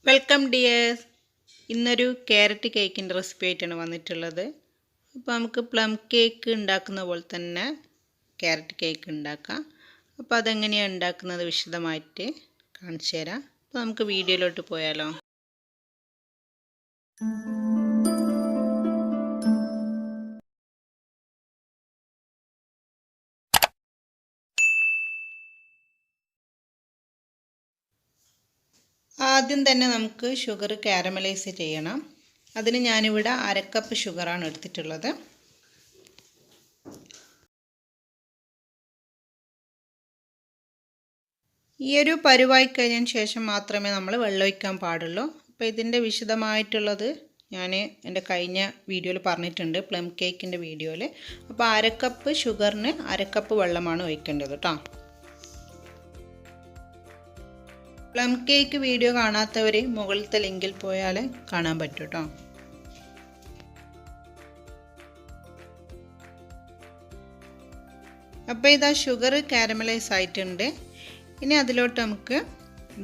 Welcome dears. ഇന്നൊരു carrot കേക്കിൻ്റെ recipe ആയിട്ടാണ് വന്നിട്ടുള്ളത്. അപ്പോൾ നമുക്ക് പ്ലം കേക്ക് ഉണ്ടാക്കുന്ന പോലെ തന്നെ ക്യാരറ്റ് കേക്ക് ഉണ്ടാക്കാം. അപ്പോൾ അതെങ്ങനെയാണ് ഉണ്ടാക്കുന്നത് വിശദമായിട്ട് കാണിച്ചു തരാം. അപ്പോൾ നമുക്ക് വീഡിയോയിലോട്ട് പോയാലോ. ആദ്യം തന്നെ നമുക്ക് ഷുഗർ കാരമലൈസ് ചെയ്യണം. അതിന് ഞാനിവിടെ 1/2 കപ്പ് ഷുഗറാണ് എടുത്തിട്ടുള്ളത്. ഈ ഒരു പരുവായി കഴിഞ്ഞതിന് ശേഷം മാത്രമേ നമ്മൾ വെള്ളം ഒഴിക്കാൻ പാടുള്ളൂ. അപ്പോൾ ഇതിൻ്റെ വിശദമായിട്ടുള്ളത് ഞാൻ എൻ്റെ കഴിഞ്ഞ വീഡിയോയിൽ പറഞ്ഞിട്ടുണ്ട്, പ്ലം കേക്കിൻ്റെ വീഡിയോയിൽ. അപ്പോൾ 1/2 കപ്പ് ഷുഗറിന് 1/2 കപ്പ് വെള്ളമാണ് ഒഴിക്കേണ്ടത് കേട്ടോ. പ്ലം കേക്ക് വീഡിയോ കാണാത്തവർ മുകളിലത്തെ ലിങ്കിൽ പോയാൽ കാണാൻ പറ്റും കേട്ടോ. അപ്പോൾ ഇതാ ഷുഗർ കാരമലൈസ് ആയിട്ടുണ്ട്. ഇനി അതിലോട്ട് നമുക്ക്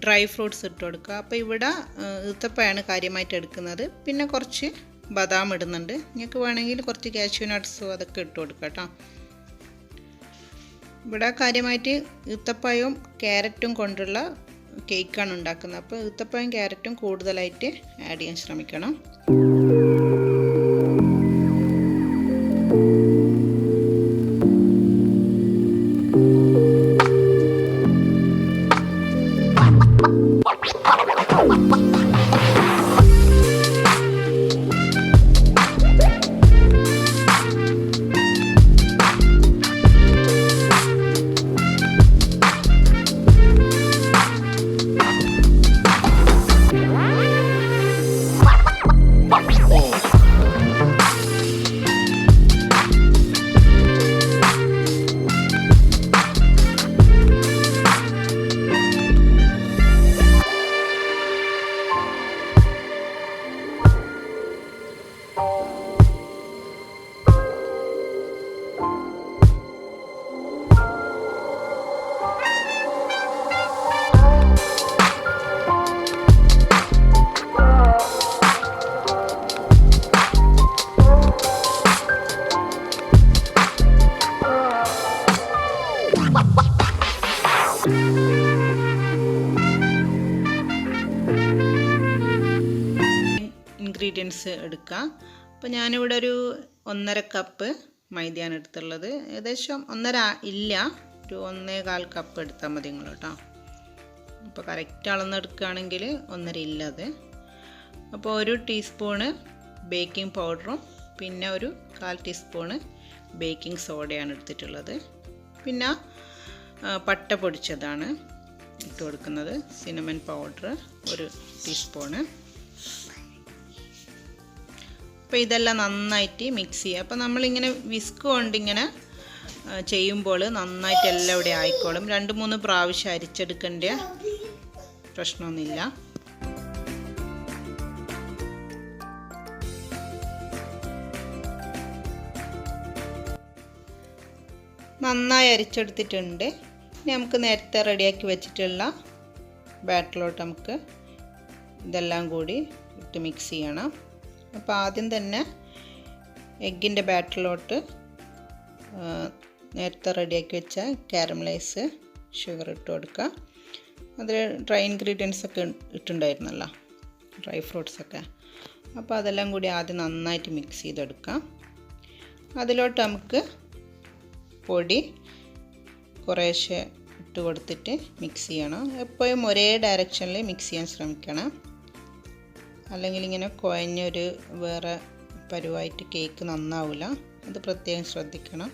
ഡ്രൈ ഫ്രൂട്ട്സ് ഇട്ട് കൊടുക്കുക. അപ്പോൾ ഇവിടെ ഈത്തപ്പഴമാണ് കാര്യമായിട്ട് എടുക്കുന്നത്. പിന്നെ കുറച്ച് ബദാം ഇടുന്നുണ്ട്. നിങ്ങൾക്ക് വേണമെങ്കിൽ കുറച്ച് കാഷ്യൂ നട്ട്സും അതൊക്കെ ഇട്ട് കൊടുക്കുക കേട്ടോ. ഇവിടെ കാര്യമായിട്ട് ഈത്തപ്പഴവും ക്യാരറ്റും കൊണ്ടുള്ള കേക്കാണ് ഉണ്ടാക്കുന്നത്. അപ്പോൾ ഈത്തപ്പഴം ക്യാരറ്റും കൂടുതലായിട്ട് ആഡ് ചെയ്യാൻ ശ്രമിക്കണം. ഇൻഗ്രീഡിയൻസ് എടുക്കാം. അപ്പോൾ ഞാനിവിടെ ഒരു 1.5 കപ്പ് മൈദയാണ് എടുത്തുള്ളത്. ഏകദേശം 1.5 ഇല്ല, ഒരു 1.25 കപ്പ് എടുത്താൽ മതി നിങ്ങൾ കേട്ടോ. അപ്പോൾ കറക്റ്റ് അളന്നെടുക്കുകയാണെങ്കിൽ 1.5 ഇല്ലത്. അപ്പോൾ 1 ടീസ്പൂണ് ബേക്കിംഗ് പൗഡറും പിന്നെ ഒരു 1/4 ടീസ്പൂണ് ബേക്കിംഗ് സോഡയാണ് എടുത്തിട്ടുള്ളത്. പിന്നെ പട്ട പൊടിച്ചതാണ് ഇട്ട് കൊടുക്കുന്നത്. Cinnamon powder 1 teaspoon. അപ്പോൾ ഇതെല്ലാം നന്നായിട്ട് മിക്സ് ചെയ്യുക. അപ്പോൾ നമ്മളിങ്ങനെ വിസ്ക് കൊണ്ടിങ്ങനെ ചെയ്യുമ്പോൾ നന്നായിട്ട് എല്ലാം ഇവിടെ ആയിക്കോളും. 2-3 പ്രാവശ്യം അരിച്ചെടുക്കേണ്ട പ്രശ്നമൊന്നുമില്ല. നന്നായി അരിച്ചെടുത്തിട്ടുണ്ട്. ഇനി നമുക്ക് നേരത്തെ റെഡിയാക്കി വെച്ചിട്ടുള്ള ബാറ്ററിലോട്ട് നമുക്ക് ഇതെല്ലാം കൂടി ഇട്ട് മിക്സ് ചെയ്യണം. അപ്പോൾ ആദ്യം തന്നെ എഗ്ഗിൻ്റെ ബാറ്ററിലോട്ട് നേരത്തെ റെഡിയാക്കി വെച്ച കാരമലൈസ് ഷുഗർ ഇട്ട് കൊടുക്കുക. അതിൽ ഡ്രൈ ഇൻഗ്രീഡിയൻസ് ഒക്കെ ഇട്ടുണ്ടായിരുന്നല്ലോ, ഡ്രൈ ഫ്രൂട്ട്സൊക്കെ. അപ്പോൾ അതെല്ലാം കൂടി ആദ്യം നന്നായിട്ട് മിക്സ് ചെയ്തെടുക്കാം. അതിലോട്ട് നമുക്ക് പൊടി കുറേശ്ശെ ഇട്ട് കൊടുത്തിട്ട് മിക്സ് ചെയ്യണം. എപ്പോഴും ഒരേ ഡയറക്ഷനിൽ മിക്സ് ചെയ്യാൻ ശ്രമിക്കണം, അല്ലെങ്കിൽ ഇങ്ങനെ കുഴഞ്ഞൊരു വേറെ പരുവായിട്ട് കേക്ക് നന്നാവില്ല. അത് പ്രത്യേകം ശ്രദ്ധിക്കണം.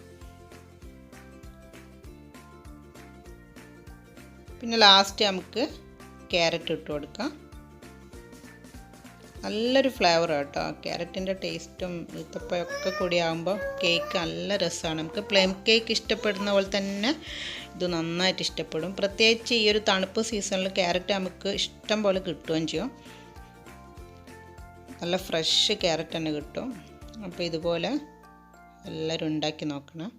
പിന്നെ ലാസ്റ്റ് നമുക്ക് ക്യാരറ്റ് ഇട്ട് കൊടുക്കാം. നല്ലൊരു ഫ്ലേവർ കേട്ടോ. ക്യാരറ്റിൻ്റെ ടേസ്റ്റും ഈത്തപ്പഴമൊക്കെ കൂടി ആകുമ്പോൾ കേക്ക് നല്ല രസമാണ്. നമുക്ക് പ്ലം കേക്ക് ഇഷ്ടപ്പെടുന്ന പോലെ തന്നെ ഇത് നന്നായിട്ട് ഇഷ്ടപ്പെടും. പ്രത്യേകിച്ച് ഈ ഒരു തണുപ്പ് സീസണിൽ ക്യാരറ്റ് നമുക്ക് ഇഷ്ടം പോലെ കിട്ടുകയും ചെയ്യും. നല്ല ഫ്രഷ് ക്യാരറ്റ് തന്നെ കിട്ടും. അപ്പോൾ ഇതുപോലെ എല്ലാവരും ഉണ്ടാക്കി നോക്കണം.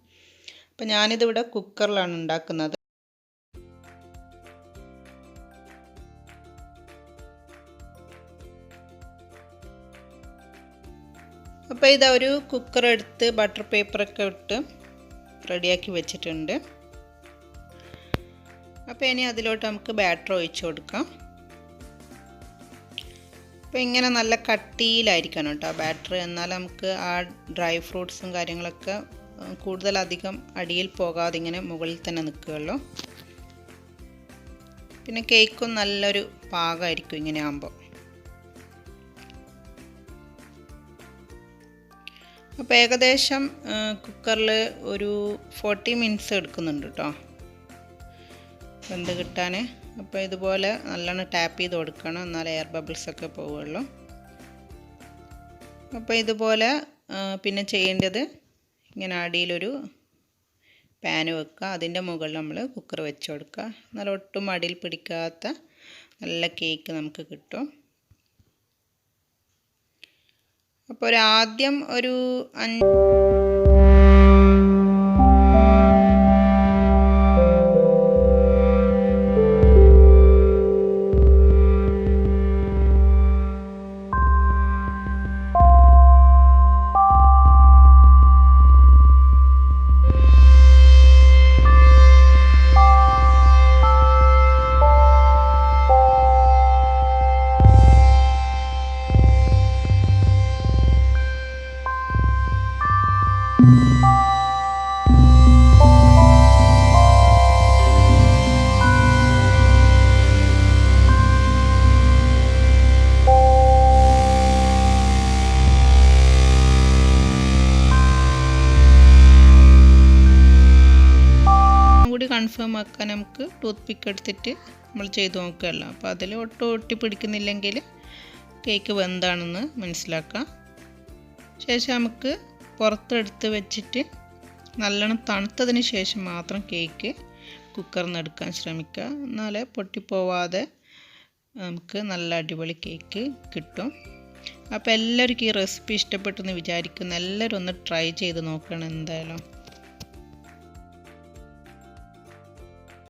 അപ്പോൾ ഞാനിതിവിടെ കുക്കറിലാണ് ഉണ്ടാക്കുന്നത്. അപ്പോൾ ഇതാ ഒരു കുക്കർ എടുത്ത് ബട്ടർ പേപ്പറൊക്കെ ഇട്ട് റെഡിയാക്കി വെച്ചിട്ടുണ്ട്. അപ്പോൾ ഇനി അതിലോട്ട് നമുക്ക് ബാറ്റർ ഒഴിച്ചു കൊടുക്കാം. അപ്പോൾ ഇങ്ങനെ നല്ല കട്ടിയിലായിരിക്കണം കേട്ടോ ബാറ്റർ, എന്നാൽ നമുക്ക് ആ ഡ്രൈ ഫ്രൂട്ട്സും കാര്യങ്ങളൊക്കെ കൂടുതലധികം അടിയിൽ പോകാതെ ഇങ്ങനെ മുകളിൽ തന്നെ നിൽക്കുകയുള്ളൂ. പിന്നെ കേക്കും നല്ലൊരു പാകമായിരിക്കും ഇങ്ങനെ ആകുമ്പോൾ. അപ്പോൾ ഏകദേശം കുക്കറിൽ ഒരു 40 മിനിറ്റ്സ് എടുക്കുന്നുണ്ട് കേട്ടോ വെന്ത് കിട്ടാൻ. അപ്പോൾ ഇതുപോലെ നല്ലോണം ടാപ്പ് ചെയ്ത് കൊടുക്കണം, എന്നാലേ എയർ ബബിൾസൊക്കെ പോവുള്ളൂ. അപ്പോൾ ഇതുപോലെ പിന്നെ ചെയ്യേണ്ടത് ഇങ്ങനെ അടിയിലൊരു പാന് വെക്കുക, അതിൻ്റെ മുകളിൽ നമ്മൾ കുക്കർ വെച്ച് കൊടുക്കുക. എന്നാൽ ഒട്ടും അടിയിൽ പിടിക്കാത്ത നല്ല കേക്ക് നമുക്ക് കിട്ടും. അപ്പോൾ ആദ്യം ഒരു 5 കൂടി കൺഫേം ആക്കാൻ നമുക്ക് ടൂത്ത് പിക്ക് എടുത്തിട്ട് നമ്മൾ ചെയ്ത് നോക്കുകയല്ല. അപ്പോൾ അതിൽ ഒട്ടി പിടിക്കുന്നില്ലെങ്കിൽ കേക്ക് വെന്താണെന്ന് മനസ്സിലാക്കാം. ശേഷം നമുക്ക് പുറത്തെടുത്ത് വെച്ചിട്ട് നല്ലോണം തണുത്തതിന് ശേഷം മാത്രം കേക്ക് കുക്കറിൽ നിന്ന് എടുക്കാൻ ശ്രമിക്കുക, എന്നാലേ പൊട്ടിപ്പോവാതെ നമുക്ക് നല്ല അടിപൊളി കേക്ക് കിട്ടും. അപ്പോൾ എല്ലാവർക്കും ഈ റെസിപ്പി ഇഷ്ടപ്പെട്ടെന്ന് വിചാരിക്കുന്നു. എല്ലാവരും ഒന്ന് ട്രൈ ചെയ്ത് നോക്കണം എന്തായാലും.